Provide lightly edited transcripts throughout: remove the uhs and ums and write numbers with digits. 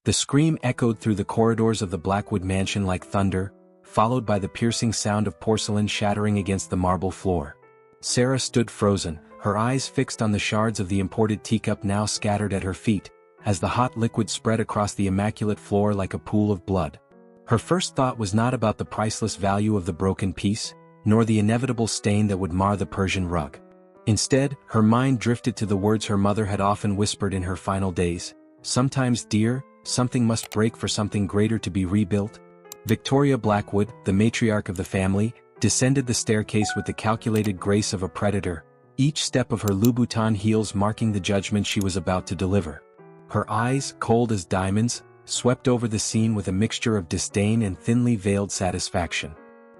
The scream echoed through the corridors of the Blackwood mansion like thunder, followed by the piercing sound of porcelain shattering against the marble floor. Sarah stood frozen, her eyes fixed on the shards of the imported teacup now scattered at her feet, as the hot liquid spread across the immaculate floor like a pool of blood. Her first thought was not about the priceless value of the broken piece, nor the inevitable stain that would mar the Persian rug. Instead, her mind drifted to the words her mother had often whispered in her final days, "Sometimes, dear, something must break for something greater to be rebuilt." Victoria Blackwood, the matriarch of the family, descended the staircase with the calculated grace of a predator, each step of her Louboutin heels marking the judgment she was about to deliver. Her eyes, cold as diamonds, swept over the scene with a mixture of disdain and thinly veiled satisfaction.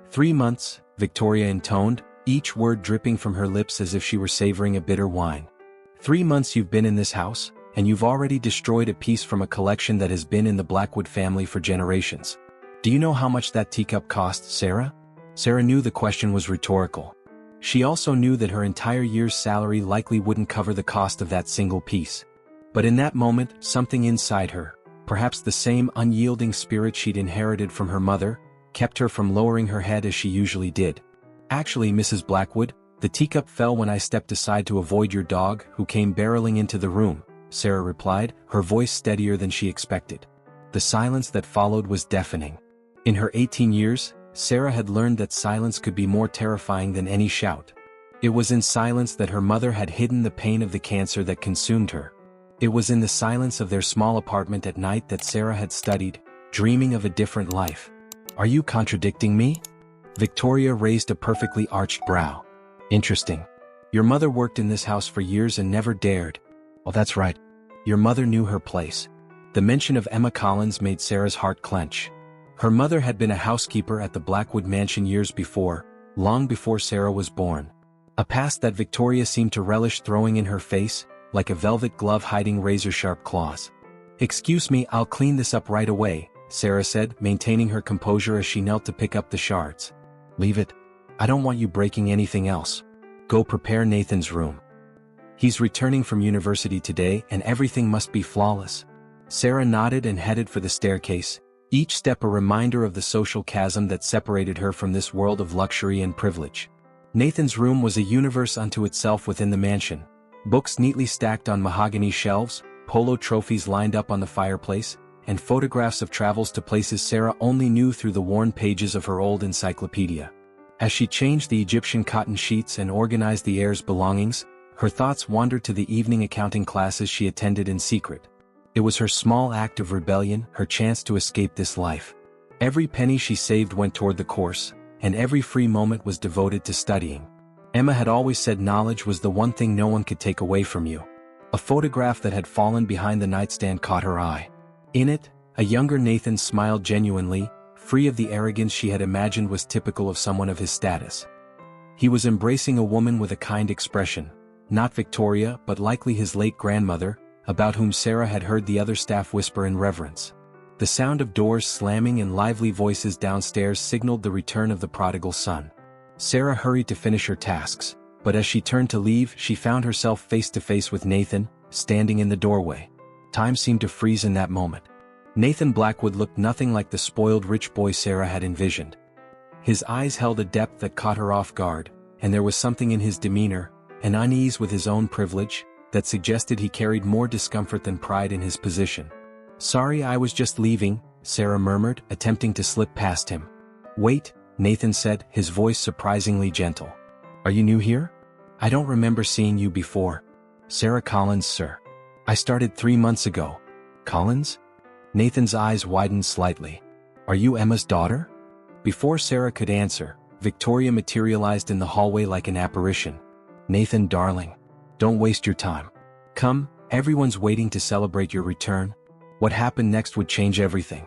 3 months, Victoria intoned, each word dripping from her lips as if she were savoring a bitter wine. 3 months you've been in this house, and you've already destroyed a piece from a collection that has been in the Blackwood family for generations. Do you know how much that teacup cost, Sarah? Sarah knew the question was rhetorical. She also knew that her entire year's salary likely wouldn't cover the cost of that single piece. But in that moment, something inside her, perhaps the same unyielding spirit she'd inherited from her mother, kept her from lowering her head as she usually did. "Actually, Mrs. Blackwood, the teacup fell when I stepped aside to avoid your dog, who came barreling into the room," Sarah replied, her voice steadier than she expected. The silence that followed was deafening. In her 18 years, Sarah had learned that silence could be more terrifying than any shout. It was in silence that her mother had hidden the pain of the cancer that consumed her. It was in the silence of their small apartment at night that Sarah had studied, dreaming of a different life. "Are you contradicting me?" Victoria raised a perfectly arched brow. "Interesting. Your mother worked in this house for years and never dared." "Well, that's right. Your mother knew her place." The mention of Emma Collins made Sarah's heart clench. Her mother had been a housekeeper at the Blackwood mansion years before, long before Sarah was born. A past that Victoria seemed to relish throwing in her face, like a velvet glove hiding razor-sharp claws. "Excuse me, I'll clean this up right away," Sarah said, maintaining her composure as she knelt to pick up the shards. "Leave it. I don't want you breaking anything else. Go prepare Nathan's room. He's returning from university today and everything must be flawless." Sarah nodded and headed for the staircase, each step a reminder of the social chasm that separated her from this world of luxury and privilege. Nathan's room was a universe unto itself within the mansion. Books neatly stacked on mahogany shelves, polo trophies lined up on the fireplace, and photographs of travels to places Sarah only knew through the worn pages of her old encyclopedia. As she changed the Egyptian cotton sheets and organized the heir's belongings, her thoughts wandered to the evening accounting classes she attended in secret. It was her small act of rebellion, her chance to escape this life. Every penny she saved went toward the course, and every free moment was devoted to studying. Emma had always said knowledge was the one thing no one could take away from you. A photograph that had fallen behind the nightstand caught her eye. In it, a younger Nathan smiled genuinely, free of the arrogance she had imagined was typical of someone of his status. He was embracing a woman with a kind expression, not Victoria but likely his late grandmother, about whom Sarah had heard the other staff whisper in reverence. The sound of doors slamming and lively voices downstairs signaled the return of the prodigal son. Sarah hurried to finish her tasks, but as she turned to leave she found herself face to face with Nathan, standing in the doorway. Time seemed to freeze in that moment. Nathan Blackwood looked nothing like the spoiled rich boy Sarah had envisioned. His eyes held a depth that caught her off guard, and there was something in his demeanor, an unease with his own privilege, that suggested he carried more discomfort than pride in his position. "Sorry, I was just leaving," Sarah murmured, attempting to slip past him. "Wait," Nathan said, his voice surprisingly gentle. "Are you new here? I don't remember seeing you before." "Sarah Collins, sir. I started 3 months ago." "Collins?" Nathan's eyes widened slightly. "Are you Emma's daughter?" Before Sarah could answer, Victoria materialized in the hallway like an apparition. "Nathan, darling. Don't waste your time. Come, everyone's waiting to celebrate your return." What happened next would change everything.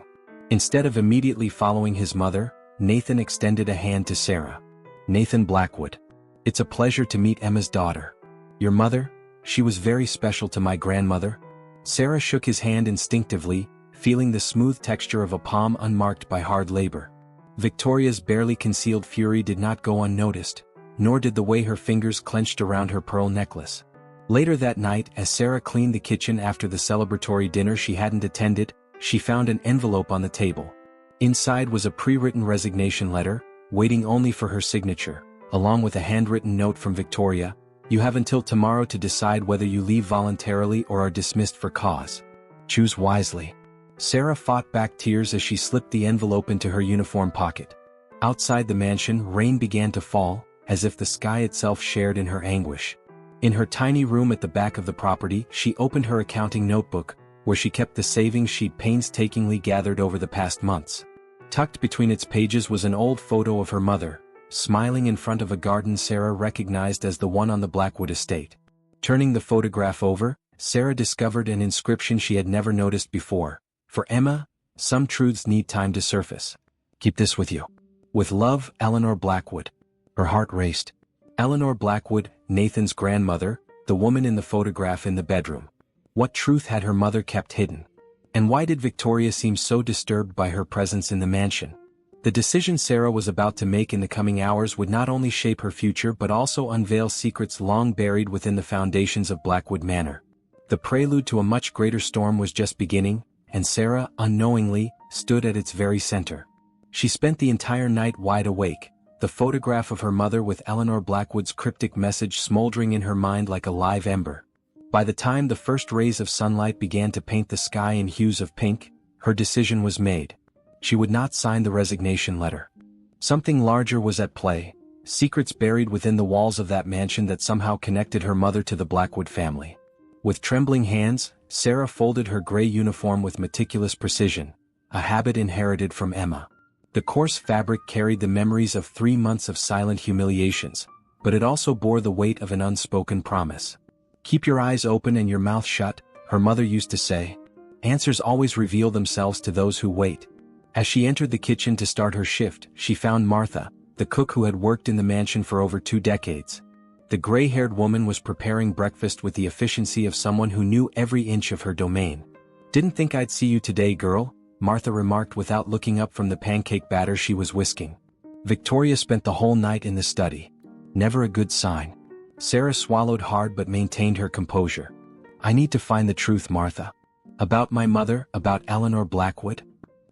Instead of immediately following his mother, Nathan extended a hand to Sarah. "Nathan Blackwood. It's a pleasure to meet Emma's daughter. Your mother? She was very special to my grandmother." Sarah shook his hand instinctively, feeling the smooth texture of a palm unmarked by hard labor. Victoria's barely concealed fury did not go unnoticed, nor did the way her fingers clenched around her pearl necklace. Later that night, as Sarah cleaned the kitchen after the celebratory dinner she hadn't attended, she found an envelope on the table. Inside was a pre-written resignation letter, waiting only for her signature, along with a handwritten note from Victoria. "You have until tomorrow to decide whether you leave voluntarily or are dismissed for cause. Choose wisely." Sarah fought back tears as she slipped the envelope into her uniform pocket. Outside the mansion, rain began to fall, as if the sky itself shared in her anguish. In her tiny room at the back of the property, she opened her accounting notebook, where she kept the savings she'd painstakingly gathered over the past months. Tucked between its pages was an old photo of her mother, smiling in front of a garden Sarah recognized as the one on the Blackwood estate. Turning the photograph over, Sarah discovered an inscription she had never noticed before. "For Emma, some truths need time to surface. Keep this with you. With love, Eleanor Blackwood." Her heart raced. Eleanor Blackwood, Nathan's grandmother, the woman in the photograph in the bedroom. What truth had her mother kept hidden? And why did Victoria seem so disturbed by her presence in the mansion? The decision Sarah was about to make in the coming hours would not only shape her future but also unveil secrets long buried within the foundations of Blackwood Manor. The prelude to a much greater storm was just beginning, and Sarah, unknowingly, stood at its very center. She spent the entire night wide awake, the photograph of her mother with Eleanor Blackwood's cryptic message smoldering in her mind like a live ember. By the time the first rays of sunlight began to paint the sky in hues of pink, her decision was made. She would not sign the resignation letter. Something larger was at play, secrets buried within the walls of that mansion that somehow connected her mother to the Blackwood family. With trembling hands, Sarah folded her gray uniform with meticulous precision, a habit inherited from Emma. The coarse fabric carried the memories of 3 months of silent humiliations, but it also bore the weight of an unspoken promise. "Keep your eyes open and your mouth shut," her mother used to say. "Answers always reveal themselves to those who wait." As she entered the kitchen to start her shift, she found Martha, the cook who had worked in the mansion for over 2 decades. The gray-haired woman was preparing breakfast with the efficiency of someone who knew every inch of her domain. "Didn't think I'd see you today, girl," Martha remarked without looking up from the pancake batter she was whisking. Victoria spent the whole night in the study. Never a good sign. Sarah swallowed hard but maintained her composure. "I need to find the truth, Martha." "About my mother, about Eleanor Blackwood?"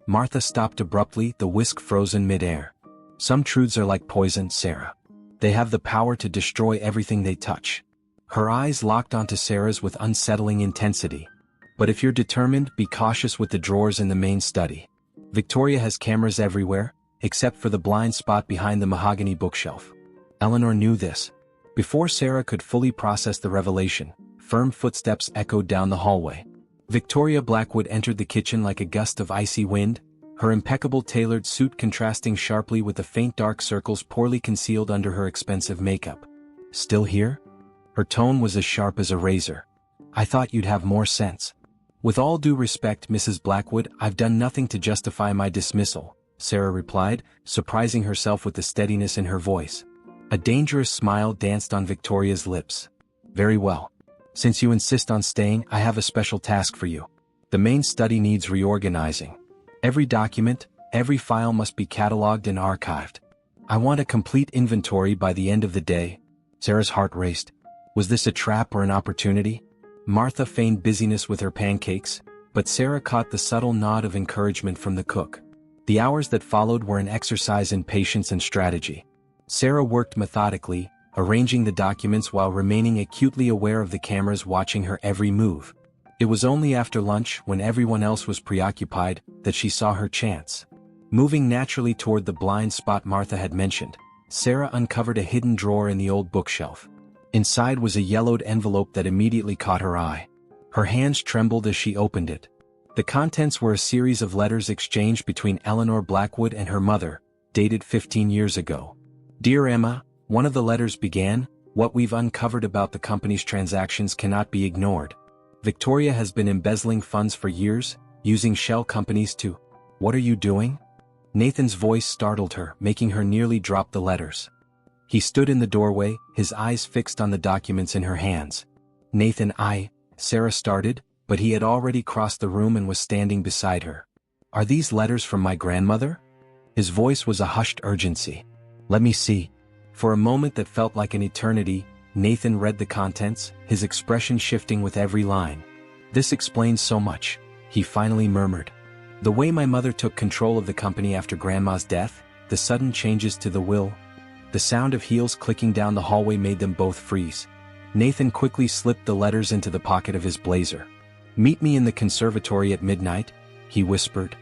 Martha stopped abruptly, the whisk frozen mid-air. "Some truths are like poison, Sarah. They have the power to destroy everything they touch." Her eyes locked onto Sarah's with unsettling intensity. "But if you're determined, be cautious with the drawers in the main study. Victoria has cameras everywhere, except for the blind spot behind the mahogany bookshelf." Eleanor knew this. Before Sarah could fully process the revelation, firm footsteps echoed down the hallway. Victoria Blackwood entered the kitchen like a gust of icy wind, her impeccable tailored suit contrasting sharply with the faint dark circles poorly concealed under her expensive makeup. "Still here?" Her tone was as sharp as a razor. "I thought you'd have more sense." "With all due respect, Mrs. Blackwood, I've done nothing to justify my dismissal," Sarah replied, surprising herself with the steadiness in her voice. A dangerous smile danced on Victoria's lips. "Very well. Since you insist on staying, I have a special task for you. The main study needs reorganizing. Every document, every file must be cataloged and archived. I want a complete inventory by the end of the day." Sarah's heart raced. Was this a trap or an opportunity? Martha feigned busyness with her pancakes, but Sarah caught the subtle nod of encouragement from the cook. The hours that followed were an exercise in patience and strategy. Sarah worked methodically, arranging the documents while remaining acutely aware of the cameras watching her every move. It was only after lunch, when everyone else was preoccupied, that she saw her chance. Moving naturally toward the blind spot Martha had mentioned, Sarah uncovered a hidden drawer in the old bookshelf. Inside was a yellowed envelope that immediately caught her eye. Her hands trembled as she opened it. The contents were a series of letters exchanged between Eleanor Blackwood and her mother, dated 15 years ago. "Dear Emma," one of the letters began, "what we've uncovered about the company's transactions cannot be ignored. Victoria has been embezzling funds for years, using shell companies to—" "What are you doing?" Nathan's voice startled her, making her nearly drop the letters. He stood in the doorway, his eyes fixed on the documents in her hands. "Nathan, Sarah started, but he had already crossed the room and was standing beside her. "Are these letters from my grandmother?" His voice was a hushed urgency. "Let me see." For a moment that felt like an eternity, Nathan read the contents, his expression shifting with every line. "This explains so much," he finally murmured. The way my mother took control of the company after Grandma's death, the sudden changes to the will. The sound of heels clicking down the hallway made them both freeze. Nathan quickly slipped the letters into the pocket of his blazer. "Meet me in the conservatory at midnight," he whispered.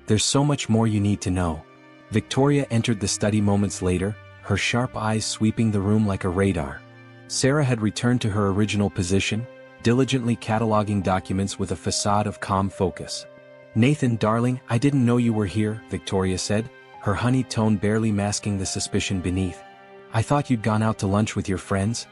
"There's so much more you need to know." Victoria entered the study moments later, her sharp eyes sweeping the room like a radar. Sarah had returned to her original position, diligently cataloging documents with a facade of calm focus. "Nathan, darling, I didn't know you were here," Victoria said, her honeyed tone barely masking the suspicion beneath. "I thought you'd gone out to lunch with your friends."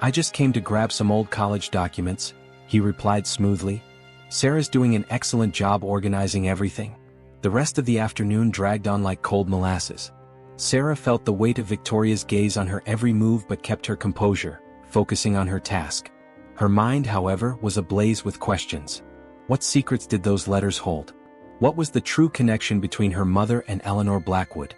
"I just came to grab some old college documents," he replied smoothly. Sarah's doing an excellent job organizing everything. The rest of the afternoon dragged on like cold molasses. Sarah felt the weight of Victoria's gaze on her every move but kept her composure, focusing on her task. Her mind, however, was ablaze with questions. What secrets did those letters hold? What was the true connection between her mother and Eleanor Blackwood?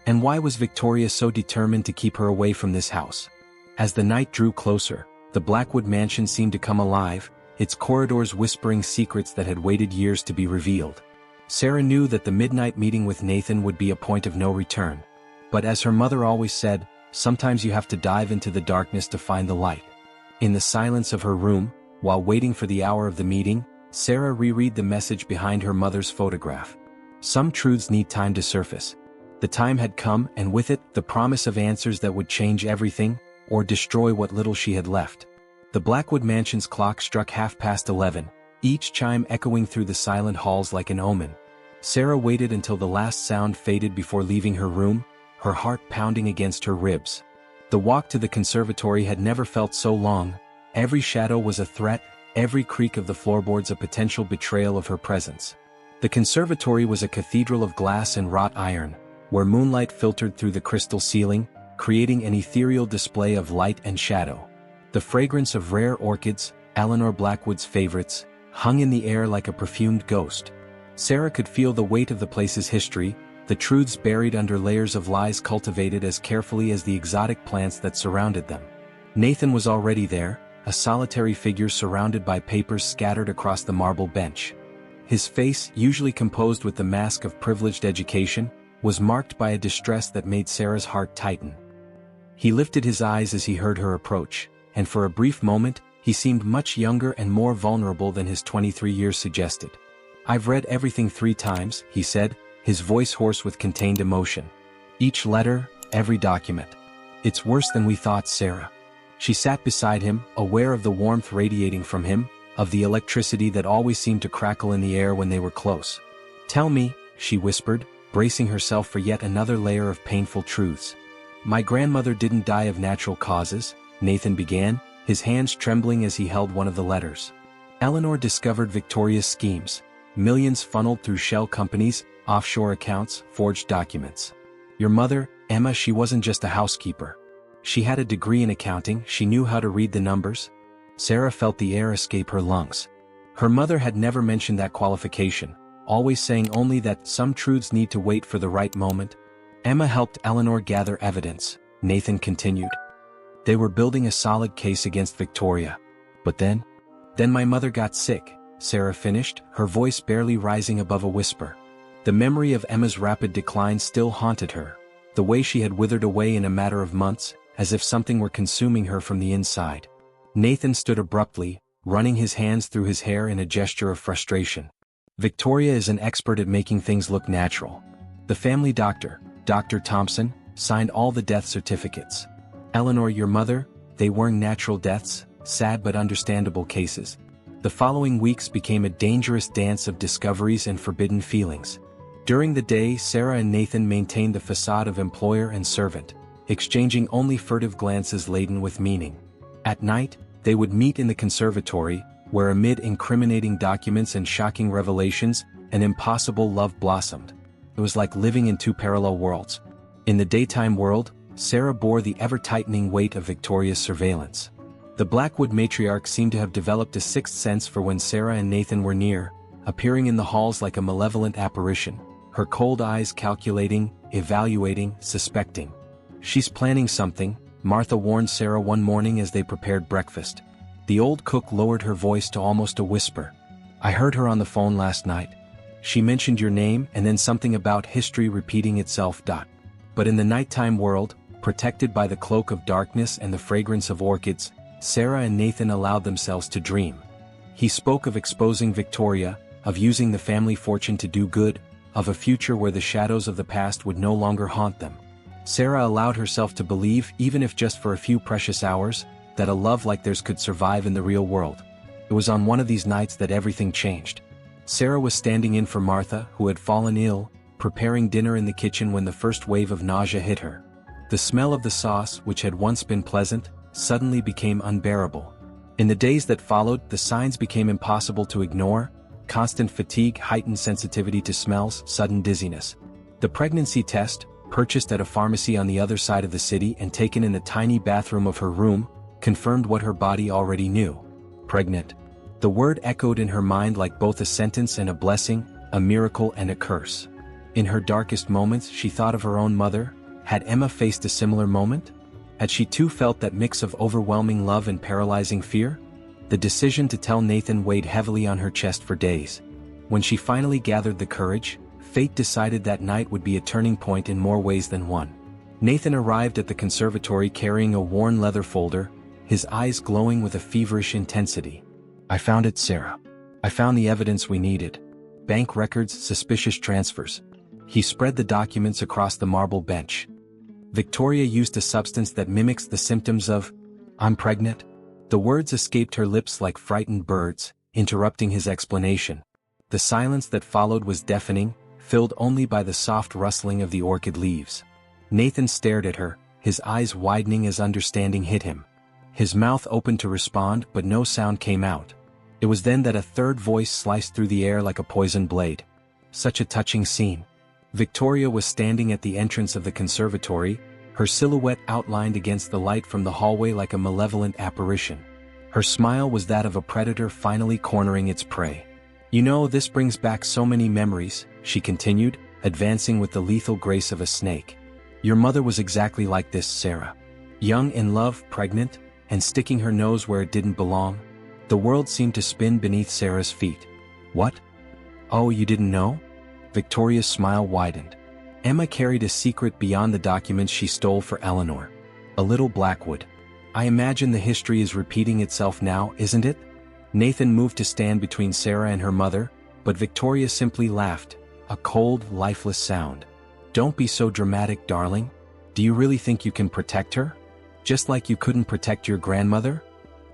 And why was Victoria so determined to keep her away from this house? As the night drew closer, the Blackwood mansion seemed to come alive, its corridors whispering secrets that had waited years to be revealed. Sarah knew that the midnight meeting with Nathan would be a point of no return. But as her mother always said, sometimes you have to dive into the darkness to find the light. In the silence of her room, while waiting for the hour of the meeting, Sarah reread the message behind her mother's photograph. Some truths need time to surface. The time had come, and with it, the promise of answers that would change everything, or destroy what little she had left. The Blackwood mansion's clock struck 11:30, each chime echoing through the silent halls like an omen. Sarah waited until the last sound faded before leaving her room, her heart pounding against her ribs. The walk to the conservatory had never felt so long. Every shadow was a threat, every creak of the floorboards a potential betrayal of her presence. The conservatory was a cathedral of glass and wrought iron, where moonlight filtered through the crystal ceiling, creating an ethereal display of light and shadow. The fragrance of rare orchids, Eleanor Blackwood's favorites, hung in the air like a perfumed ghost. Sarah could feel the weight of the place's history, the truths buried under layers of lies cultivated as carefully as the exotic plants that surrounded them. Nathan was already there, a solitary figure surrounded by papers scattered across the marble bench. His face, usually composed with the mask of privileged education, was marked by a distress that made Sarah's heart tighten. He lifted his eyes as he heard her approach, and for a brief moment, he seemed much younger and more vulnerable than his 23 years suggested. "I've read everything 3 times, he said, his voice hoarse with contained emotion. "Each letter, every document. It's worse than we thought, Sarah." She sat beside him, aware of the warmth radiating from him, of the electricity that always seemed to crackle in the air when they were close. "Tell me," she whispered, bracing herself for yet another layer of painful truths. "My grandmother didn't die of natural causes," Nathan began, his hands trembling as he held one of the letters. "Eleanor discovered Victoria's schemes. Millions funneled through shell companies, offshore accounts, forged documents. Your mother, Emma, she wasn't just a housekeeper. She had a degree in accounting, she knew how to read the numbers." Sarah felt the air escape her lungs. Her mother had never mentioned that qualification, always saying only that some truths need to wait for the right moment. "Emma helped Eleanor gather evidence," Nathan continued. "They were building a solid case against Victoria. But then my mother got sick," Sarah finished, her voice barely rising above a whisper. The memory of Emma's rapid decline still haunted her, the way she had withered away in a matter of months, as if something were consuming her from the inside. Nathan stood abruptly, running his hands through his hair in a gesture of frustration. "Victoria is an expert at making things look natural. The family doctor, Dr. Thompson, signed all the death certificates. Eleanor, your mother, they weren't natural deaths, sad but understandable cases." The following weeks became a dangerous dance of discoveries and forbidden feelings. During the day, Sarah and Nathan maintained the facade of employer and servant, exchanging only furtive glances laden with meaning. At night, they would meet in the conservatory, where amid incriminating documents and shocking revelations, an impossible love blossomed. It was like living in 2 parallel worlds. In the daytime world, Sarah bore the ever-tightening weight of Victoria's surveillance. The Blackwood matriarch seemed to have developed a sixth sense for when Sarah and Nathan were near, appearing in the halls like a malevolent apparition, her cold eyes calculating, evaluating, suspecting. "She's planning something," Martha warned Sarah one morning as they prepared breakfast. The old cook lowered her voice to almost a whisper. "I heard her on the phone last night. She mentioned your name and then something about history repeating itself. But in the nighttime world, protected by the cloak of darkness and the fragrance of orchids, Sarah and Nathan allowed themselves to dream. He spoke of exposing Victoria, of using the family fortune to do good, of a future where the shadows of the past would no longer haunt them. Sarah allowed herself to believe, even if just for a few precious hours, that a love like theirs could survive in the real world. It was on one of these nights that everything changed. Sarah was standing in for Martha, who had fallen ill, preparing dinner in the kitchen when the first wave of nausea hit her. The smell of the sauce, which had once been pleasant, suddenly became unbearable. In the days that followed, the signs became impossible to ignore: constant fatigue, heightened sensitivity to smells, sudden dizziness. The pregnancy test, purchased at a pharmacy on the other side of the city and taken in the tiny bathroom of her room, confirmed what her body already knew. Pregnant. The word echoed in her mind like both a sentence and a blessing, a miracle and a curse. In her darkest moments, she thought of her own mother. Had Emma faced a similar moment? Had she too felt that mix of overwhelming love and paralyzing fear? The decision to tell Nathan weighed heavily on her chest for days. When she finally gathered the courage, fate decided that night would be a turning point in more ways than one. Nathan arrived at the conservatory carrying a worn leather folder, his eyes glowing with a feverish intensity. "I found it, Sarah. I found the evidence we needed. Bank records, suspicious transfers." He spread the documents across the marble bench. "Victoria used a substance that mimics the symptoms of... I'm pregnant." The words escaped her lips like frightened birds, interrupting his explanation. The silence that followed was deafening, filled only by the soft rustling of the orchid leaves. Nathan stared at her, his eyes widening as understanding hit him. His mouth opened to respond, but no sound came out. It was then that a third voice sliced through the air like a poisoned blade. Such a touching scene. Victoria was standing at the entrance of the conservatory, her silhouette outlined against the light from the hallway like a malevolent apparition. Her smile was that of a predator finally cornering its prey. "You know, this brings back so many memories," she continued, advancing with the lethal grace of a snake. "Your mother was exactly like this, Sarah. Young, in love, pregnant, and sticking her nose where it didn't belong." The world seemed to spin beneath Sarah's feet. "What? Oh, you didn't know?" Victoria's smile widened. Emma carried a secret beyond the documents she stole for Eleanor. A little Blackwood. "I imagine the history is repeating itself now, isn't it?" Nathan moved to stand between Sarah and her mother, but Victoria simply laughed, a cold, lifeless sound. "Don't be so dramatic, darling. Do you really think you can protect her? Just like you couldn't protect your grandmother?"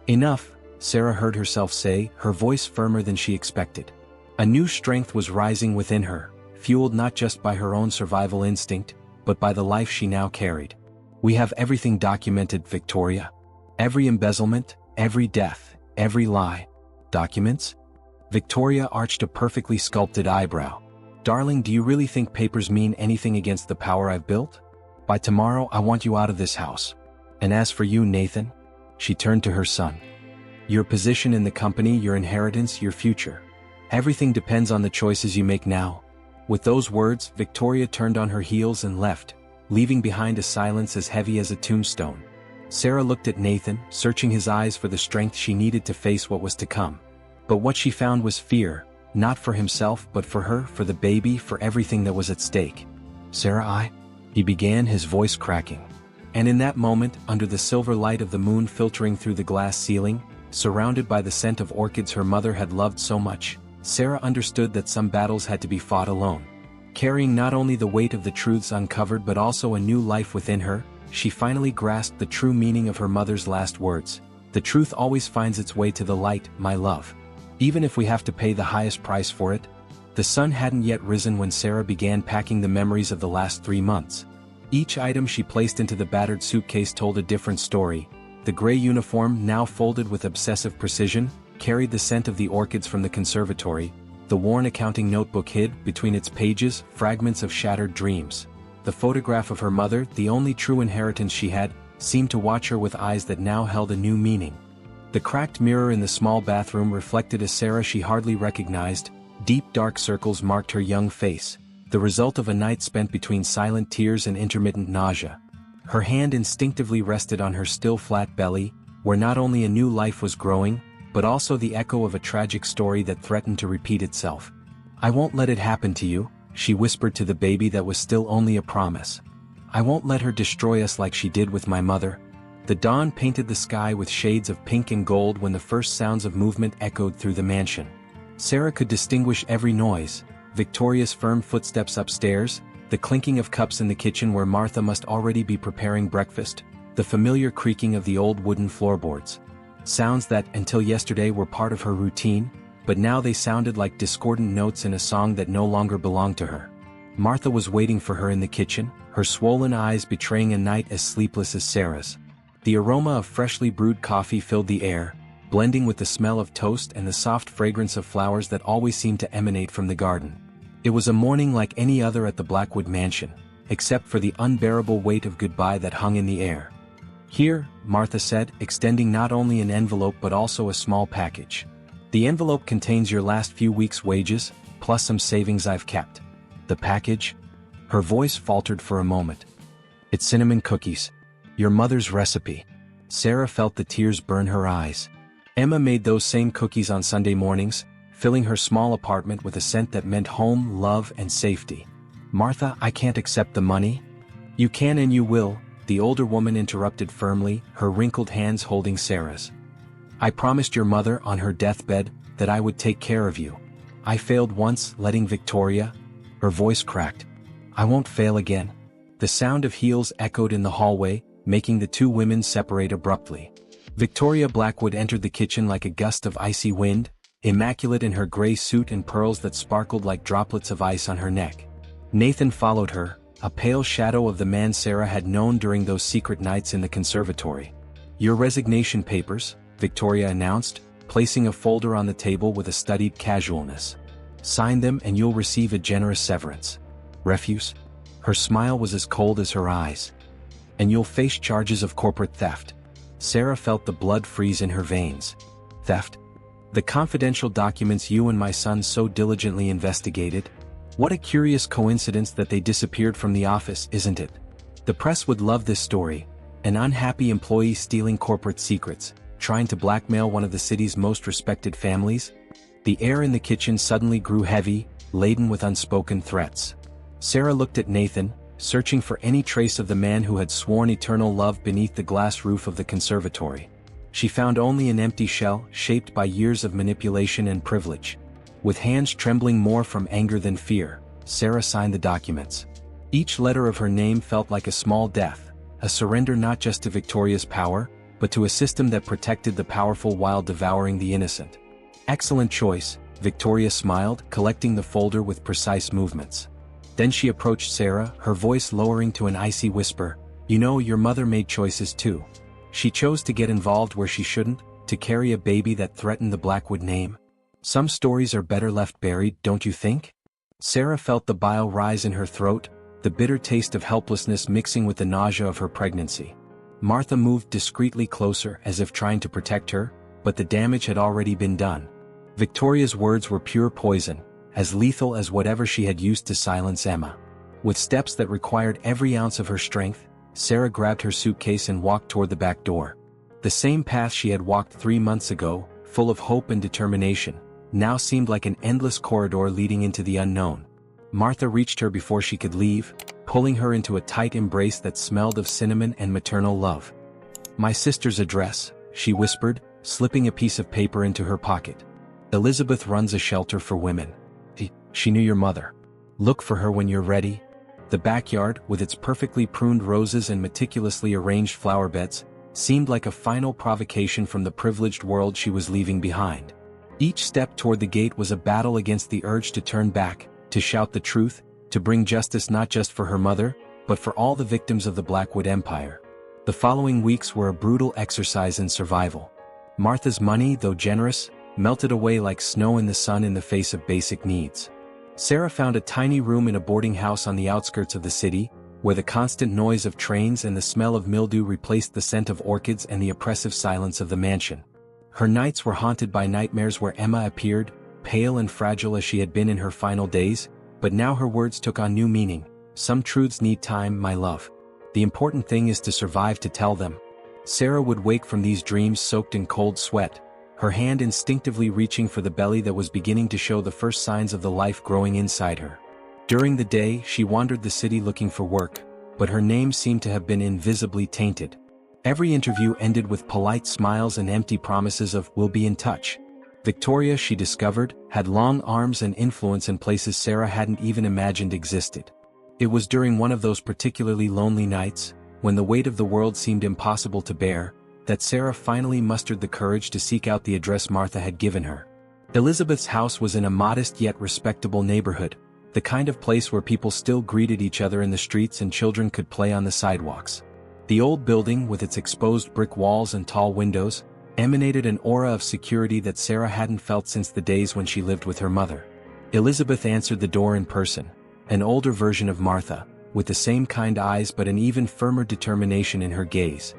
"Enough," Sarah heard herself say, her voice firmer than she expected. A new strength was rising within her, fueled not just by her own survival instinct, but by the life she now carried. "We have everything documented, Victoria. Every embezzlement, every death, every lie." "Documents?" Victoria arched a perfectly sculpted eyebrow. "Darling, do you really think papers mean anything against the power I've built? By tomorrow I want you out of this house. And as for you, Nathan," she turned to her son, "your position in the company, your inheritance, your future. Everything depends on the choices you make now." With those words, Victoria turned on her heels and left, leaving behind a silence as heavy as a tombstone. Sarah looked at Nathan, searching his eyes for the strength she needed to face what was to come. But what she found was fear, not for himself but for her, for the baby, for everything that was at stake. "Sarah, he began, his voice cracking. And in that moment, under the silver light of the moon filtering through the glass ceiling, surrounded by the scent of orchids her mother had loved so much, Sarah understood that some battles had to be fought alone. Carrying not only the weight of the truths uncovered but also a new life within her, she finally grasped the true meaning of her mother's last words. "The truth always finds its way to the light, my love. Even if we have to pay the highest price for it." The sun hadn't yet risen when Sarah began packing the memories of the last 3 months. Each item she placed into the battered suitcase told a different story. The gray uniform, now folded with obsessive precision, carried the scent of the orchids from the conservatory. The worn accounting notebook hid, between its pages, fragments of shattered dreams. The photograph of her mother, the only true inheritance she had, seemed to watch her with eyes that now held a new meaning. The cracked mirror in the small bathroom reflected a Sarah she hardly recognized. Deep dark circles marked her young face, the result of a night spent between silent tears and intermittent nausea. Her hand instinctively rested on her still flat belly, where not only a new life was growing, but also the echo of a tragic story that threatened to repeat itself. "I won't let it happen to you," she whispered to the baby that was still only a promise. "I won't let her destroy us like she did with my mother." The dawn painted the sky with shades of pink and gold when the first sounds of movement echoed through the mansion. Sarah could distinguish every noise: Victoria's firm footsteps upstairs, the clinking of cups in the kitchen where Martha must already be preparing breakfast, the familiar creaking of the old wooden floorboards. Sounds that, until yesterday, were part of her routine, but now they sounded like discordant notes in a song that no longer belonged to her. Martha was waiting for her in the kitchen, her swollen eyes betraying a night as sleepless as Sarah's. The aroma of freshly brewed coffee filled the air, blending with the smell of toast and the soft fragrance of flowers that always seemed to emanate from the garden. It was a morning like any other at the Blackwood mansion, except for the unbearable weight of goodbye that hung in the air. "Here," Martha said, extending not only an envelope but also a small package. "The envelope contains your last few weeks' wages, plus some savings I've kept." "The package?" Her voice faltered for a moment. "It's cinnamon cookies. Your mother's recipe." Sarah felt the tears burn her eyes. Emma made those same cookies on Sunday mornings, filling her small apartment with a scent that meant home, love, and safety. "Martha, I can't accept the money." "You can and you will," the older woman interrupted firmly, her wrinkled hands holding Sarah's. "I promised your mother on her deathbed that I would take care of you. I failed once, letting Victoria—" Her voice cracked. "I won't fail again." The sound of heels echoed in the hallway, making the two women separate abruptly. Victoria Blackwood entered the kitchen like a gust of icy wind, immaculate in her gray suit and pearls that sparkled like droplets of ice on her neck. Nathan followed her, a pale shadow of the man Sarah had known during those secret nights in the conservatory. "Your resignation papers," Victoria announced, placing a folder on the table with a studied casualness. "Sign them and you'll receive a generous severance." "Refuse?" Her smile was as cold as her eyes. "And you'll face charges of corporate theft." Sarah felt the blood freeze in her veins. "Theft? The confidential documents you and my son so diligently investigated? What a curious coincidence that they disappeared from the office, isn't it? The press would love this story. An unhappy employee stealing corporate secrets, trying to blackmail one of the city's most respected families." The air in the kitchen suddenly grew heavy, laden with unspoken threats. Sarah looked at Nathan, searching for any trace of the man who had sworn eternal love beneath the glass roof of the conservatory. She found only an empty shell, shaped by years of manipulation and privilege. With hands trembling more from anger than fear, Sarah signed the documents. Each letter of her name felt like a small death, a surrender not just to Victoria's power, but to a system that protected the powerful while devouring the innocent. "Excellent choice," Victoria smiled, collecting the folder with precise movements. Then she approached Sarah, her voice lowering to an icy whisper. "You know, your mother made choices too. She chose to get involved where she shouldn't, to carry a baby that threatened the Blackwood name. Some stories are better left buried, don't you think?" Sarah felt the bile rise in her throat, the bitter taste of helplessness mixing with the nausea of her pregnancy. Martha moved discreetly closer as if trying to protect her, but the damage had already been done. Victoria's words were pure poison, as lethal as whatever she had used to silence Emma. With steps that required every ounce of her strength, Sarah grabbed her suitcase and walked toward the back door. The same path she had walked 3 months ago, full of hope and determination, now seemed like an endless corridor leading into the unknown. Martha reached her before she could leave, pulling her into a tight embrace that smelled of cinnamon and maternal love. "My sister's address," she whispered, slipping a piece of paper into her pocket. "Elizabeth runs a shelter for women. She knew your mother. Look for her when you're ready." The backyard, with its perfectly pruned roses and meticulously arranged flower beds, seemed like a final provocation from the privileged world she was leaving behind. Each step toward the gate was a battle against the urge to turn back, to shout the truth, to bring justice not just for her mother, but for all the victims of the Blackwood Empire. The following weeks were a brutal exercise in survival. Martha's money, though generous, melted away like snow in the sun in the face of basic needs. Sarah found a tiny room in a boarding house on the outskirts of the city, where the constant noise of trains and the smell of mildew replaced the scent of orchids and the oppressive silence of the mansion. Her nights were haunted by nightmares where Emma appeared, pale and fragile as she had been in her final days, but now her words took on new meaning. "Some truths need time, my love. The important thing is to survive to tell them." Sarah would wake from these dreams soaked in cold sweat, her hand instinctively reaching for the belly that was beginning to show the first signs of the life growing inside her. During the day, she wandered the city looking for work, but her name seemed to have been invisibly tainted. Every interview ended with polite smiles and empty promises of "we'll be in touch." Victoria, she discovered, had long arms and influence in places Sarah hadn't even imagined existed. It was during one of those particularly lonely nights, when the weight of the world seemed impossible to bear, that Sarah finally mustered the courage to seek out the address Martha had given her. Elizabeth's house was in a modest yet respectable neighborhood, the kind of place where people still greeted each other in the streets and children could play on the sidewalks. The old building, with its exposed brick walls and tall windows, emanated an aura of security that Sarah hadn't felt since the days when she lived with her mother. Elizabeth answered the door in person, an older version of Martha, with the same kind eyes but an even firmer determination in her gaze.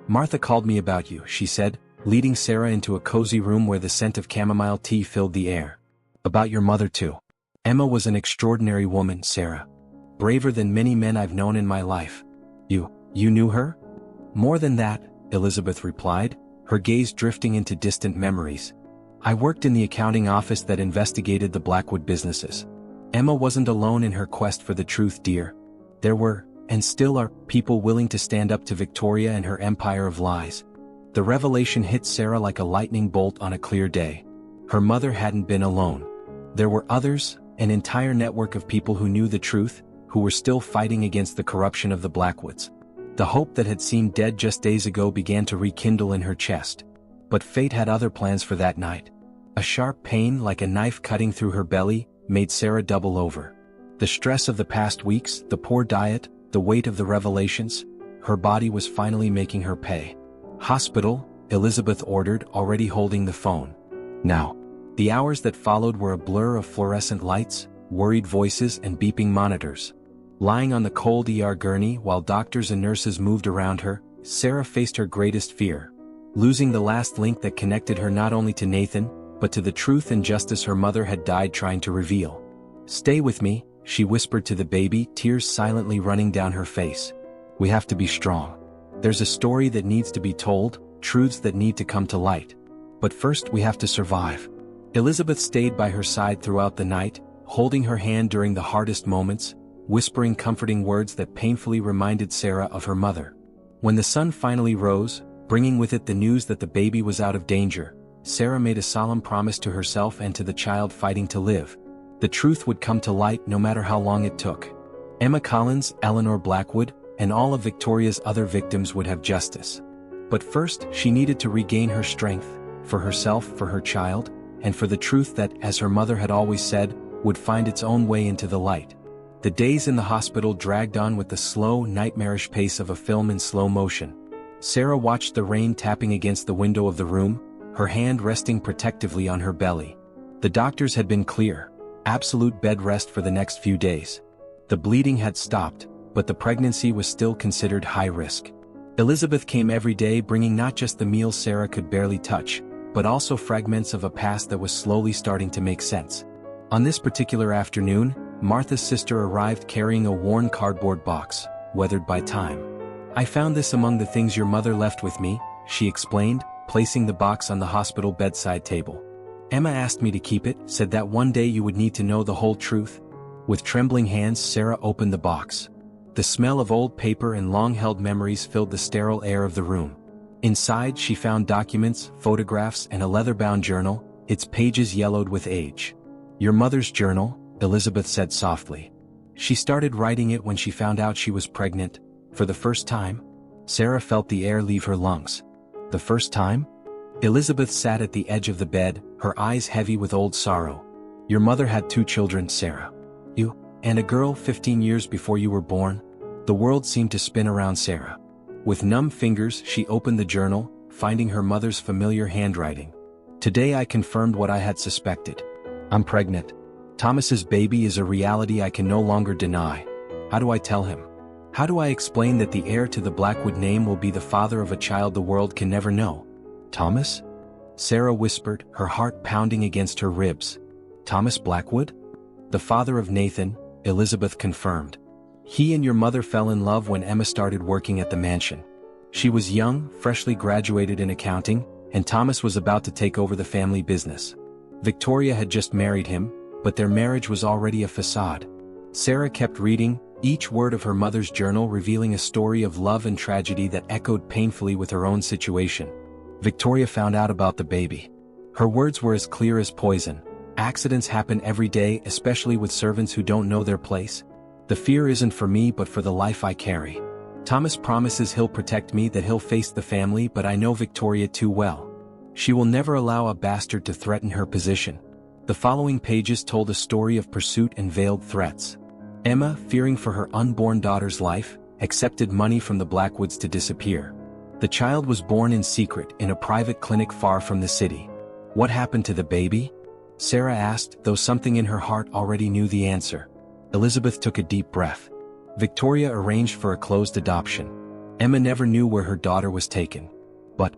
"Martha called me about you," she said, leading Sarah into a cozy room where the scent of chamomile tea filled the air. "About your mother too. Emma was an extraordinary woman, Sarah. Braver than many men I've known in my life." You knew her?" "More than that," Elizabeth replied, her gaze drifting into distant memories. "I worked in the accounting office that investigated the Blackwood businesses. Emma wasn't alone in her quest for the truth, dear. There were, and still are, people willing to stand up to Victoria and her empire of lies." The revelation hit Sarah like a lightning bolt on a clear day. Her mother hadn't been alone. There were others, an entire network of people who knew the truth, who were still fighting against the corruption of the Blackwoods. The hope that had seemed dead just days ago began to rekindle in her chest. But fate had other plans for that night. A sharp pain, like a knife cutting through her belly, made Sarah double over. The stress of the past weeks, the poor diet, the weight of the revelations, her body was finally making her pay. "Hospital," Elizabeth ordered, already holding the phone. "Now." The hours that followed were a blur of fluorescent lights, worried voices and beeping monitors. Lying on the cold ER gurney while doctors and nurses moved around her, Sarah faced her greatest fear: losing the last link that connected her not only to Nathan, but to the truth and justice her mother had died trying to reveal. "Stay with me," she whispered to the baby, tears silently running down her face. "We have to be strong. There's a story that needs to be told, truths that need to come to light. But first we have to survive." Elizabeth stayed by her side throughout the night, holding her hand during the hardest moments, whispering comforting words that painfully reminded Sarah of her mother. When the sun finally rose, bringing with it the news that the baby was out of danger, Sarah made a solemn promise to herself and to the child fighting to live. The truth would come to light no matter how long it took. Emma Collins, Eleanor Blackwood, and all of Victoria's other victims would have justice. But first, she needed to regain her strength, for herself, for her child, and for the truth that, as her mother had always said, would find its own way into the light. The days in the hospital dragged on with the slow, nightmarish pace of a film in slow motion. Sarah watched the rain tapping against the window of the room, her hand resting protectively on her belly. The doctors had been clear: absolute bed rest for the next few days. The bleeding had stopped, but the pregnancy was still considered high risk. Elizabeth came every day, bringing not just the meals Sarah could barely touch, but also fragments of a past that was slowly starting to make sense. On this particular afternoon, Martha's sister arrived carrying a worn cardboard box, weathered by time. "I found this among the things your mother left with me," she explained, placing the box on the hospital bedside table. "Emma asked me to keep it, said that one day you would need to know the whole truth." With trembling hands, Sarah opened the box. The smell of old paper and long-held memories filled the sterile air of the room. Inside, she found documents, photographs, and a leather-bound journal, its pages yellowed with age. "Your mother's journal," Elizabeth said softly. "She started writing it when she found out she was pregnant, for the first time." Sarah felt the air leave her lungs. "The first time?" Elizabeth sat at the edge of the bed, her eyes heavy with old sorrow. "Your mother had 2 children, Sarah. You, and a girl 15 years before you were born." The world seemed to spin around Sarah. With numb fingers, she opened the journal, finding her mother's familiar handwriting. "Today I confirmed what I had suspected. I'm pregnant. Thomas's baby is a reality I can no longer deny. How do I tell him? How do I explain that the heir to the Blackwood name will be the father of a child the world can never know?" "Thomas?" Sarah whispered, her heart pounding against her ribs. "Thomas Blackwood?" "The father of Nathan," Elizabeth confirmed. "He and your mother fell in love when Emma started working at the mansion. She was young, freshly graduated in accounting, and Thomas was about to take over the family business. Victoria had just married him, but their marriage was already a facade. Sarah kept reading, each word of her mother's journal revealing a story of love and tragedy that echoed painfully with her own situation. Victoria found out about the baby. Her words were as clear as poison. Accidents happen every day, especially with servants who don't know their place. The fear isn't for me but for the life I carry. Thomas promises he'll protect me, that he'll face the family, but I know Victoria too well. She will never allow a bastard to threaten her position. The following pages told a story of pursuit and veiled threats. Emma, fearing for her unborn daughter's life, accepted money from the Blackwoods to disappear. The child was born in secret in a private clinic far from the city. What happened to the baby? Sarah asked, though something in her heart already knew the answer. Elizabeth took a deep breath. Victoria arranged for a closed adoption. Emma never knew where her daughter was taken. But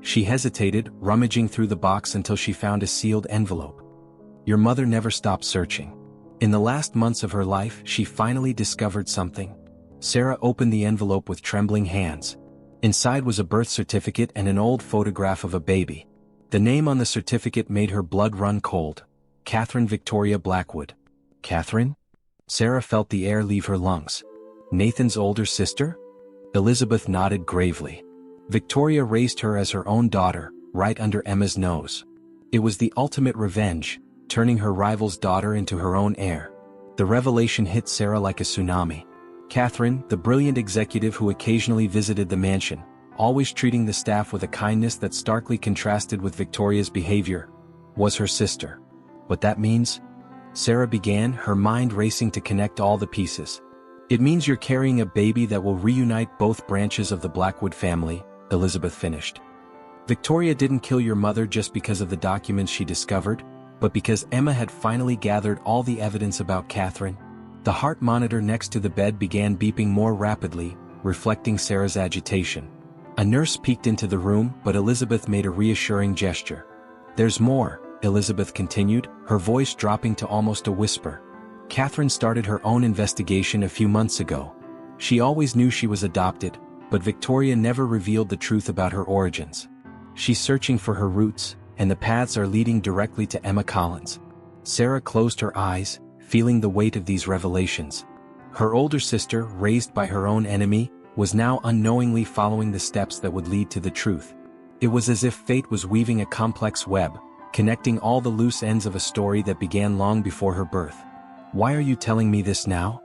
she hesitated, rummaging through the box until she found a sealed envelope. Your mother never stopped searching. In the last months of her life, she finally discovered something. Sarah opened the envelope with trembling hands. Inside was a birth certificate and an old photograph of a baby. The name on the certificate made her blood run cold. Catherine Victoria Blackwood. Catherine? Sarah felt the air leave her lungs. Nathan's older sister? Elizabeth nodded gravely. Victoria raised her as her own daughter, right under Emma's nose. It was the ultimate revenge, turning her rival's daughter into her own heir. The revelation hit Sarah like a tsunami. Catherine, the brilliant executive who occasionally visited the mansion, always treating the staff with a kindness that starkly contrasted with Victoria's behavior, was her sister. What that means? Sarah began, her mind racing to connect all the pieces. It means you're carrying a baby that will reunite both branches of the Blackwood family, Elizabeth finished. Victoria didn't kill your mother just because of the documents she discovered, but because Emma had finally gathered all the evidence about Catherine. The heart monitor next to the bed began beeping more rapidly, reflecting Sarah's agitation. A nurse peeked into the room, but Elizabeth made a reassuring gesture. There's more, Elizabeth continued, her voice dropping to almost a whisper. Catherine started her own investigation a few months ago. She always knew she was adopted, but Victoria never revealed the truth about her origins. She's searching for her roots, and the paths are leading directly to Emma Collins. Sarah closed her eyes, feeling the weight of these revelations. Her older sister, raised by her own enemy, was now unknowingly following the steps that would lead to the truth. It was as if fate was weaving a complex web, connecting all the loose ends of a story that began long before her birth. Why are you telling me this now?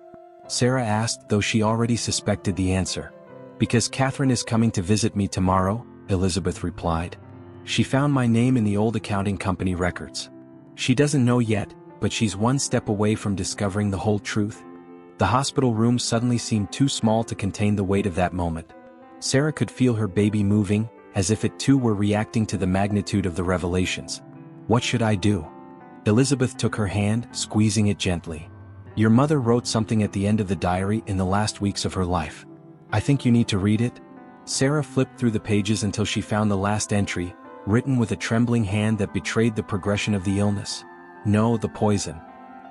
Sarah asked, though she already suspected the answer. Because Catherine is coming to visit me tomorrow, Elizabeth replied. She found my name in the old accounting company records. She doesn't know yet, but she's one step away from discovering the whole truth. The hospital room suddenly seemed too small to contain the weight of that moment. Sarah could feel her baby moving, as if it too were reacting to the magnitude of the revelations. What should I do? Elizabeth took her hand, squeezing it gently. Your mother wrote something at the end of the diary in the last weeks of her life. I think you need to read it. Sarah flipped through the pages until she found the last entry, written with a trembling hand that betrayed the progression of the illness. No, the poison.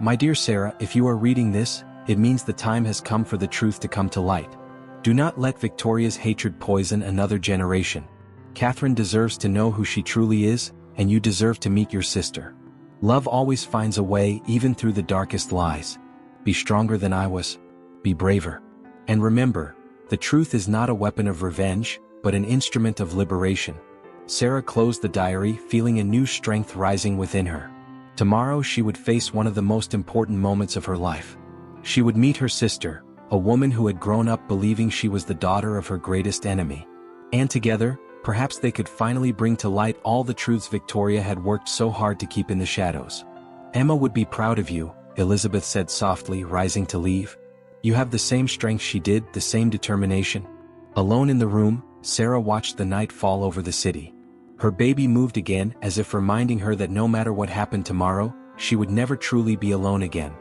My dear Sarah, if you are reading this, it means the time has come for the truth to come to light. Do not let Victoria's hatred poison another generation. Catherine deserves to know who she truly is, and you deserve to meet your sister. Love always finds a way, even through the darkest lies. Be stronger than I was. Be braver. And remember, the truth is not a weapon of revenge, but an instrument of liberation. Sarah closed the diary, feeling a new strength rising within her. Tomorrow she would face one of the most important moments of her life. She would meet her sister, a woman who had grown up believing she was the daughter of her greatest enemy. And together, perhaps they could finally bring to light all the truths Victoria had worked so hard to keep in the shadows. Emma would be proud of you, Elizabeth said softly, rising to leave. You have the same strength she did, the same determination. Alone in the room, Sarah watched the night fall over the city. Her baby moved again, as if reminding her that no matter what happened tomorrow, she would never truly be alone again.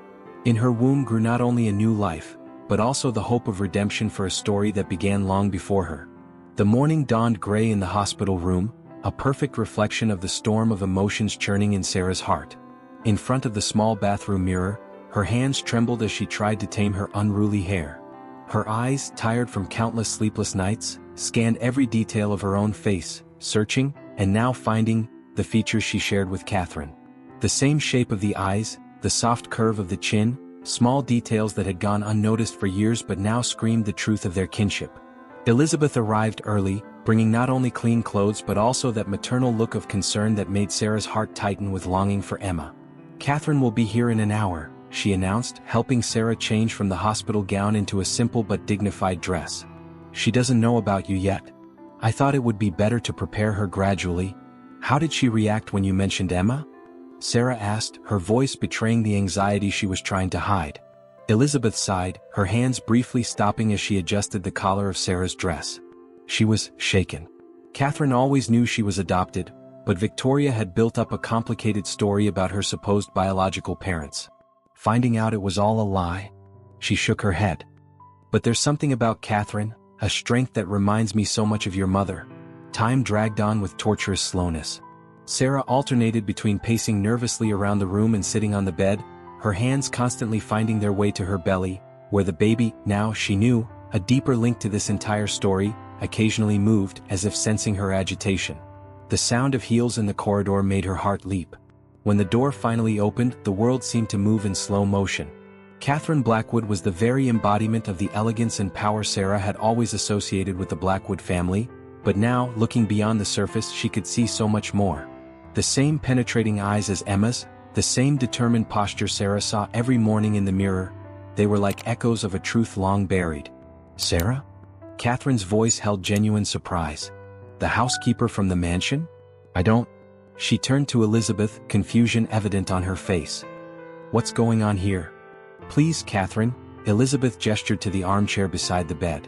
In her womb grew not only a new life, but also the hope of redemption for a story that began long before her. The morning dawned gray in the hospital room, a perfect reflection of the storm of emotions churning in Sarah's heart. In front of the small bathroom mirror, her hands trembled as she tried to tame her unruly hair. Her eyes, tired from countless sleepless nights, scanned every detail of her own face, searching, and now finding the features she shared with Catherine. The same shape of the eyes, the soft curve of the chin, small details that had gone unnoticed for years but now screamed the truth of their kinship. Elizabeth arrived early, bringing not only clean clothes but also that maternal look of concern that made Sarah's heart tighten with longing for Emma. "Catherine will be here in an hour," she announced, helping Sarah change from the hospital gown into a simple but dignified dress. "She doesn't know about you yet. I thought it would be better to prepare her gradually." "How did she react when you mentioned Emma?" Sarah asked, her voice betraying the anxiety she was trying to hide. Elizabeth sighed, her hands briefly stopping as she adjusted the collar of Sarah's dress. She was shaken. Catherine always knew she was adopted, but Victoria had built up a complicated story about her supposed biological parents. Finding out it was all a lie? She shook her head. "But there's something about Catherine, a strength that reminds me so much of your mother." Time dragged on with torturous slowness. Sarah alternated between pacing nervously around the room and sitting on the bed, her hands constantly finding their way to her belly, where the baby, now she knew, a deeper link to this entire story, occasionally moved as if sensing her agitation. The sound of heels in the corridor made her heart leap. When the door finally opened, the world seemed to move in slow motion. Catherine Blackwood was the very embodiment of the elegance and power Sarah had always associated with the Blackwood family, but now, looking beyond the surface, she could see so much more. The same penetrating eyes as Emma's, the same determined posture Sarah saw every morning in the mirror, they were like echoes of a truth long buried. "Sarah?" Catherine's voice held genuine surprise. "The housekeeper from the mansion? I don't..." She turned to Elizabeth, confusion evident on her face. "What's going on here?" "Please, Catherine," Elizabeth gestured to the armchair beside the bed.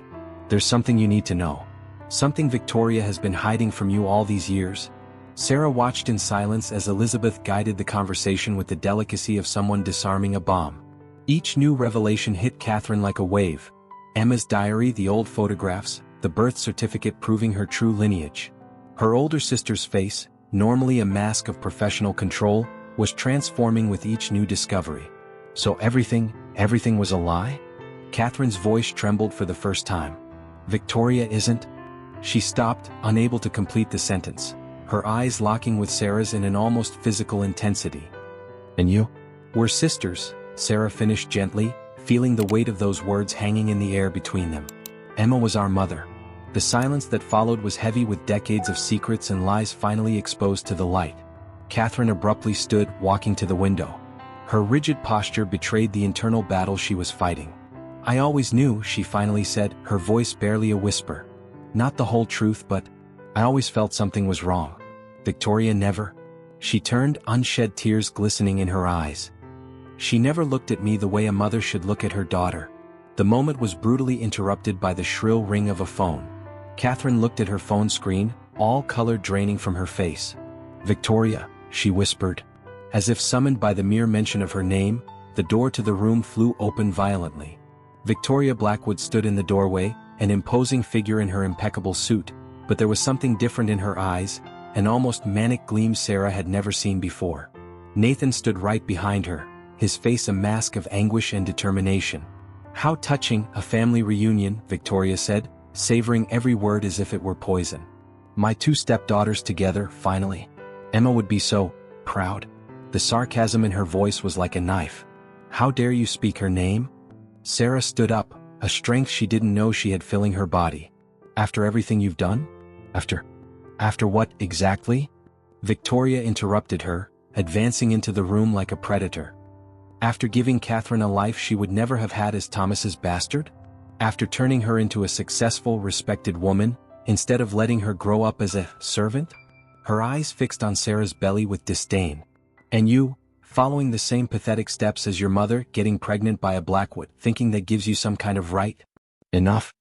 "There's something you need to know. Something Victoria has been hiding from you all these years." Sarah watched in silence as Elizabeth guided the conversation with the delicacy of someone disarming a bomb. Each new revelation hit Catherine like a wave. Emma's diary, the old photographs, the birth certificate proving her true lineage. Her older sister's face, normally a mask of professional control, was transforming with each new discovery. So everything was a lie? Catherine's voice trembled for the first time. "Victoria isn't..." She stopped, unable to complete the sentence, her eyes locking with Sarah's in an almost physical intensity. "And you?" "We're sisters," Sarah finished gently, feeling the weight of those words hanging in the air between them. "Emma was our mother." The silence that followed was heavy with decades of secrets and lies finally exposed to the light. Catherine abruptly stood, walking to the window. Her rigid posture betrayed the internal battle she was fighting. "I always knew," she finally said, her voice barely a whisper. "Not the whole truth, but I always felt something was wrong." "Victoria never..." She turned, unshed tears glistening in her eyes. "She never looked at me the way a mother should look at her daughter." The moment was brutally interrupted by the shrill ring of a phone. Catherine looked at her phone screen, all color draining from her face. "Victoria," she whispered. As if summoned by the mere mention of her name, the door to the room flew open violently. Victoria Blackwood stood in the doorway, an imposing figure in her impeccable suit, but there was something different in her eyes, an almost manic gleam Sarah had never seen before. Nathan stood right behind her, his face a mask of anguish and determination. "How touching, a family reunion," Victoria said, savoring every word as if it were poison. "My two stepdaughters together, finally. Emma would be so proud." The sarcasm in her voice was like a knife. "How dare you speak her name?" Sarah stood up, a strength she didn't know she had filling her body. "After everything you've done? After what, exactly?" Victoria interrupted her, advancing into the room like a predator. "After giving Catherine a life she would never have had as Thomas's bastard? After turning her into a successful, respected woman, instead of letting her grow up as a servant?" Her eyes fixed on Sarah's belly with disdain. "And you, following the same pathetic steps as your mother, getting pregnant by a Blackwood, thinking that gives you some kind of right?" "Enough."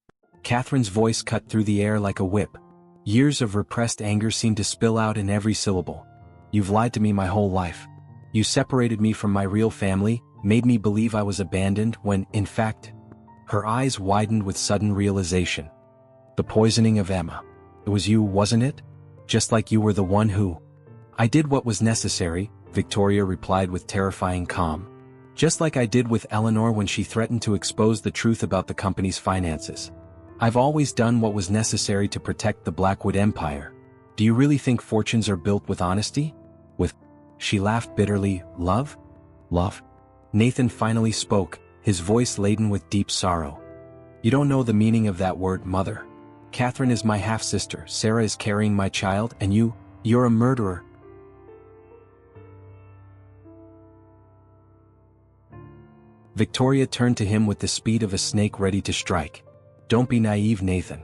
Catherine's voice cut through the air like a whip. Years of repressed anger seemed to spill out in every syllable. "You've lied to me my whole life. You separated me from my real family, made me believe I was abandoned when, in fact..." Her eyes widened with sudden realization. "The poisoning of Emma. It was you, wasn't it? Just like you were the one who..." "I did what was necessary," Victoria replied with terrifying calm. "Just like I did with Eleanor when she threatened to expose the truth about the company's finances. I've always done what was necessary to protect the Blackwood Empire. Do you really think fortunes are built with honesty? With... She laughed bitterly. Love? Love? Nathan finally spoke, his voice laden with deep sorrow. You don't know the meaning of that word, Mother. Catherine is my half-sister, Sarah is carrying my child, and you're a murderer. Victoria turned to him with the speed of a snake ready to strike. Don't be naive, Nathan.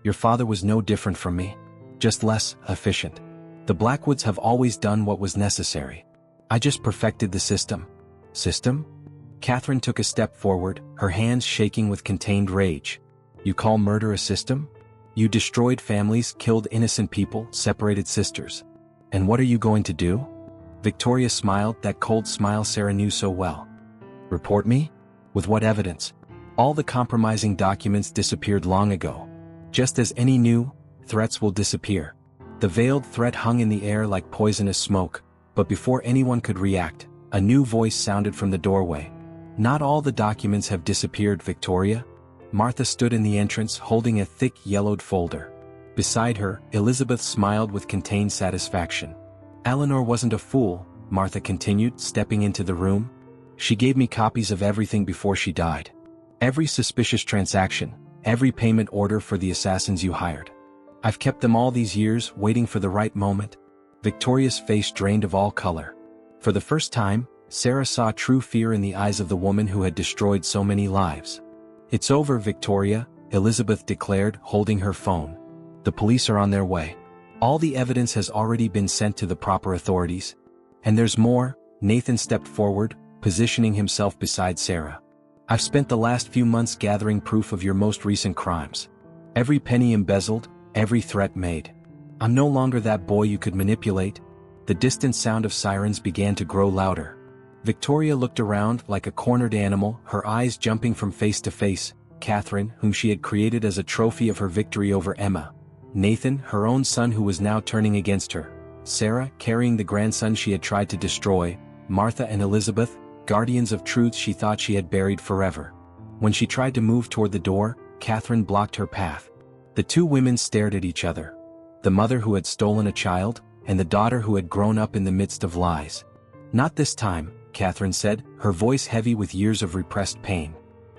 Your father was no different from me. Just less efficient. The Blackwoods have always done what was necessary. I just perfected the system. System? Catherine took a step forward, her hands shaking with contained rage. You call murder a system? You destroyed families, killed innocent people, separated sisters. And what are you going to do? Victoria smiled, that cold smile Sarah knew so well. Report me? With what evidence? All the compromising documents disappeared long ago. Just as any new threats will disappear. The veiled threat hung in the air like poisonous smoke, but before anyone could react, a new voice sounded from the doorway. Not all the documents have disappeared, Victoria. Martha stood in the entrance holding a thick yellowed folder. Beside her, Elizabeth smiled with contained satisfaction. Eleanor wasn't a fool, Martha continued, stepping into the room. She gave me copies of everything before she died. Every suspicious transaction, every payment order for the assassins you hired. I've kept them all these years, waiting for the right moment. Victoria's face drained of all color. For the first time, Sarah saw true fear in the eyes of the woman who had destroyed so many lives. It's over, Victoria, Elizabeth declared, holding her phone. The police are on their way. All the evidence has already been sent to the proper authorities. And there's more. Nathan stepped forward, positioning himself beside Sarah. I've spent the last few months gathering proof of your most recent crimes. Every penny embezzled, every threat made. I'm no longer that boy you could manipulate. The distant sound of sirens began to grow louder. Victoria looked around like a cornered animal, her eyes jumping from face to face. Catherine, whom she had created as a trophy of her victory over Emma. Nathan, her own son who was now turning against her. Sarah, carrying the grandson she had tried to destroy. Martha and Elizabeth, guardians of truths she thought she had buried forever. When she tried to move toward the door, Catherine blocked her path. The two women stared at each other. The mother who had stolen a child, and the daughter who had grown up in the midst of lies. Not this time, Catherine said, her voice heavy with years of repressed pain.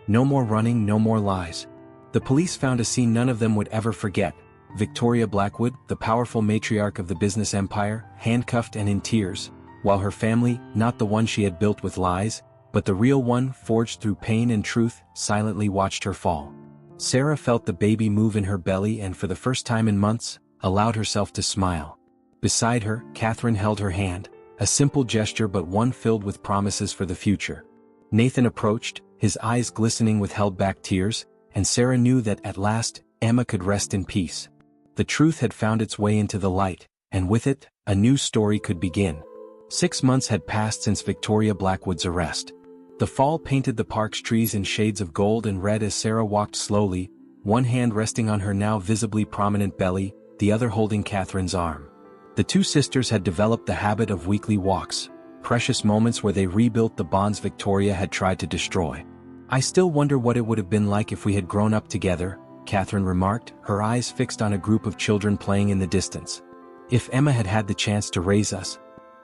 No more running, no more lies. The police found a scene none of them would ever forget. Victoria Blackwood, the powerful matriarch of the business empire, handcuffed and in tears, while her family, not the one she had built with lies, but the real one forged through pain and truth, silently watched her fall. Sarah felt the baby move in her belly and for the first time in months, allowed herself to smile. Beside her, Catherine held her hand, a simple gesture but one filled with promises for the future. Nathan approached, his eyes glistening with held-back tears, and Sarah knew that at last, Emma could rest in peace. The truth had found its way into the light, and with it, a new story could begin. 6 months had passed since Victoria Blackwood's arrest. The fall painted the park's trees in shades of gold and red as Sarah walked slowly, one hand resting on her now visibly prominent belly, the other holding Catherine's arm. The two sisters had developed the habit of weekly walks, precious moments where they rebuilt the bonds Victoria had tried to destroy. I still wonder what it would have been like if we had grown up together, Catherine remarked, her eyes fixed on a group of children playing in the distance. If Emma had had the chance to raise us.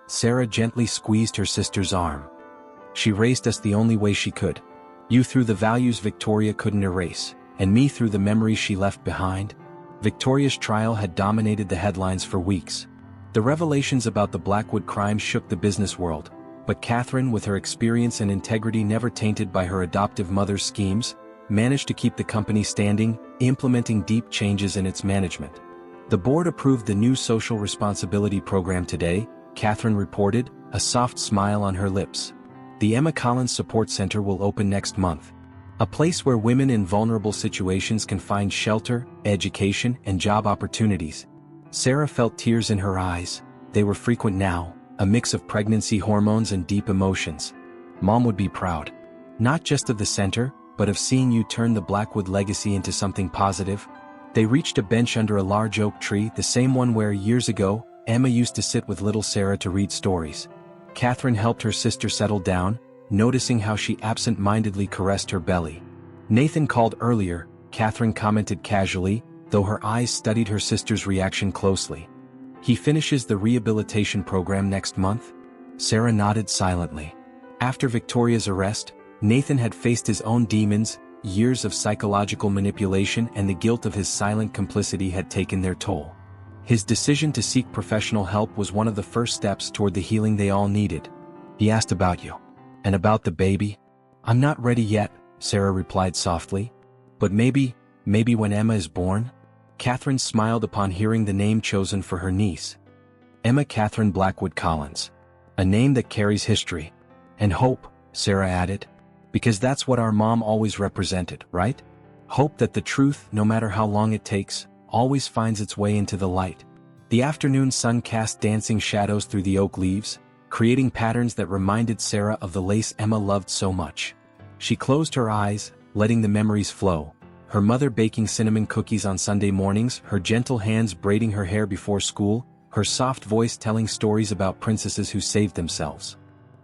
Sarah gently squeezed her sister's arm. She raised us the only way she could. You through the values Victoria couldn't erase, and me through the memories she left behind. Victoria's trial had dominated the headlines for weeks. The revelations about the Blackwood crimes shook the business world, but Catherine, with her experience and integrity never tainted by her adoptive mother's schemes, managed to keep the company standing, implementing deep changes in its management. The board approved the new social responsibility program today, Catherine reported, a soft smile on her lips. The Emma Collins Support Center will open next month. A place where women in vulnerable situations can find shelter, education, and job opportunities. Sarah felt tears in her eyes. They were frequent now, a mix of pregnancy hormones and deep emotions. Mom would be proud. Not just of the center, but of seeing you turn the Blackwood legacy into something positive. They reached a bench under a large oak tree, the same one where, years ago, Emma used to sit with little Sarah to read stories. Catherine helped her sister settle down, noticing how she absent-mindedly caressed her belly. Nathan called earlier, Catherine commented casually, though her eyes studied her sister's reaction closely. He finishes the rehabilitation program next month? Sarah nodded silently. After Victoria's arrest, Nathan had faced his own demons, years of psychological manipulation and the guilt of his silent complicity had taken their toll. His decision to seek professional help was one of the first steps toward the healing they all needed. He asked about you. And about the baby? I'm not ready yet, Sarah replied softly. But maybe when Emma is born? Catherine smiled upon hearing the name chosen for her niece. Emma Catherine Blackwood Collins. A name that carries history. And hope, Sarah added. Because that's what our mom always represented, right? Hope that the truth, no matter how long it takes, always finds its way into the light. The afternoon sun cast dancing shadows through the oak leaves, creating patterns that reminded Sarah of the lace Emma loved so much. She closed her eyes, letting the memories flow. Her mother baking cinnamon cookies on Sunday mornings, her gentle hands braiding her hair before school, her soft voice telling stories about princesses who saved themselves.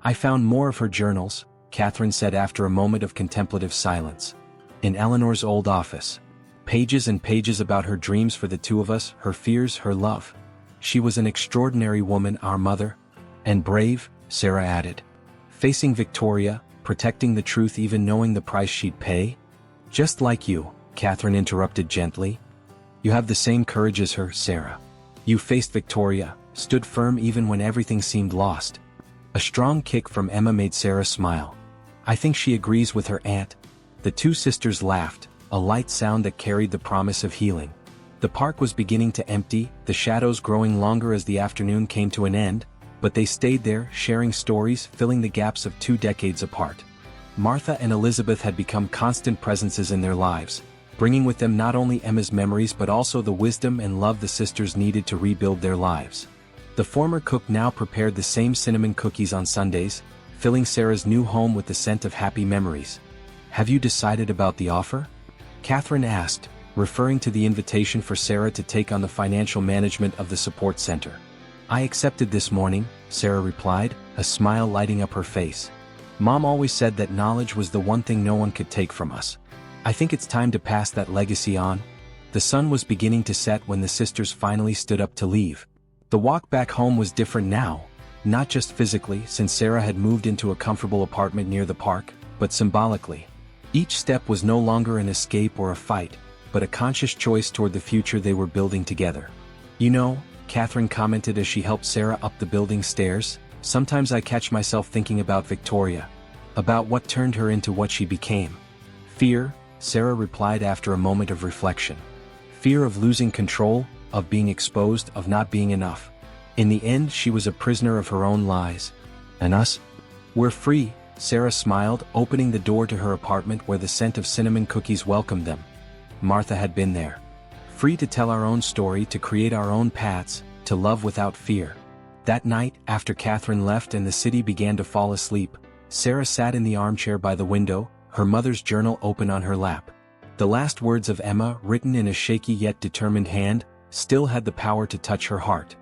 I found more of her journals, Catherine said after a moment of contemplative silence. In Eleanor's old office. Pages and pages about her dreams for the two of us, her fears, her love. She was an extraordinary woman, our mother. And brave, Sarah added. Facing Victoria, protecting the truth even knowing the price she'd pay? Just like you, Catherine interrupted gently. You have the same courage as her, Sarah. You faced Victoria, stood firm even when everything seemed lost. A strong kick from Emma made Sarah smile. I think she agrees with her aunt. The two sisters laughed, a light sound that carried the promise of healing. The park was beginning to empty, the shadows growing longer as the afternoon came to an end, but they stayed there, sharing stories, filling the gaps of 2 decades apart. Martha and Elizabeth had become constant presences in their lives, bringing with them not only Emma's memories but also the wisdom and love the sisters needed to rebuild their lives. The former cook now prepared the same cinnamon cookies on Sundays, filling Sarah's new home with the scent of happy memories. Have you decided about the offer? Catherine asked, referring to the invitation for Sarah to take on the financial management of the support center. I accepted this morning, Sarah replied, a smile lighting up her face. Mom always said that knowledge was the one thing no one could take from us. I think it's time to pass that legacy on. The sun was beginning to set when the sisters finally stood up to leave. The walk back home was different now, not just physically since Sarah had moved into a comfortable apartment near the park, but symbolically. Each step was no longer an escape or a fight, but a conscious choice toward the future they were building together. You know, Catherine commented as she helped Sarah up the building stairs, sometimes I catch myself thinking about Victoria. About what turned her into what she became. Fear, Sarah replied after a moment of reflection. Fear of losing control, of being exposed, of not being enough. In the end, she was a prisoner of her own lies. And us? We're free, Sarah smiled, opening the door to her apartment where the scent of cinnamon cookies welcomed them. Martha had been there. Free to tell our own story, to create our own paths, to love without fear. That night, after Catherine left and the city began to fall asleep, Sarah sat in the armchair by the window, her mother's journal open on her lap. The last words of Emma, written in a shaky yet determined hand, still had the power to touch her heart.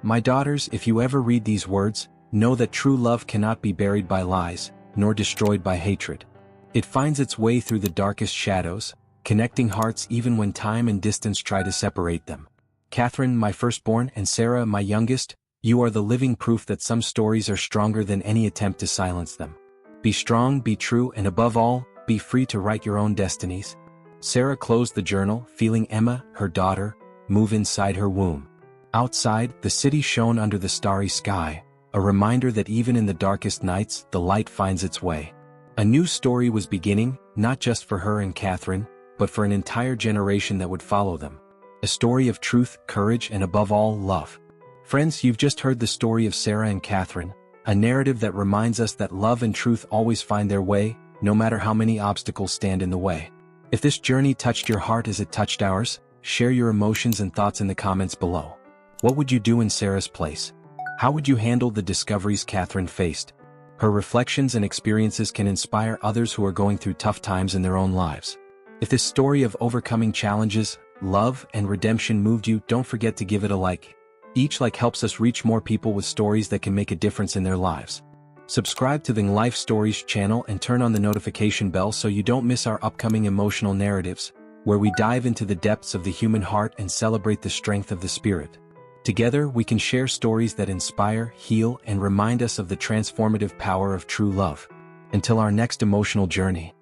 My daughters, if you ever read these words, know that true love cannot be buried by lies, nor destroyed by hatred. It finds its way through the darkest shadows, connecting hearts even when time and distance try to separate them. Catherine, my firstborn, and Sarah, my youngest, you are the living proof that some stories are stronger than any attempt to silence them. Be strong, be true, and above all, be free to write your own destinies. Sarah closed the journal, feeling Emma, her daughter, move inside her womb. Outside, the city shone under the starry sky, a reminder that even in the darkest nights, the light finds its way. A new story was beginning, not just for her and Catherine, but for an entire generation that would follow them. A story of truth, courage, and above all, love. Friends, you've just heard the story of Sarah and Catherine, a narrative that reminds us that love and truth always find their way, no matter how many obstacles stand in the way. If this journey touched your heart as it touched ours, share your emotions and thoughts in the comments below. What would you do in Sarah's place? How would you handle the discoveries Catherine faced? Her reflections and experiences can inspire others who are going through tough times in their own lives. If this story of overcoming challenges, love, and redemption moved you, don't forget to give it a like. Each like helps us reach more people with stories that can make a difference in their lives. Subscribe to the Life Stories channel and turn on the notification bell so you don't miss our upcoming emotional narratives, where we dive into the depths of the human heart and celebrate the strength of the spirit. Together we can share stories that inspire, heal, and remind us of the transformative power of true love. Until our next emotional journey.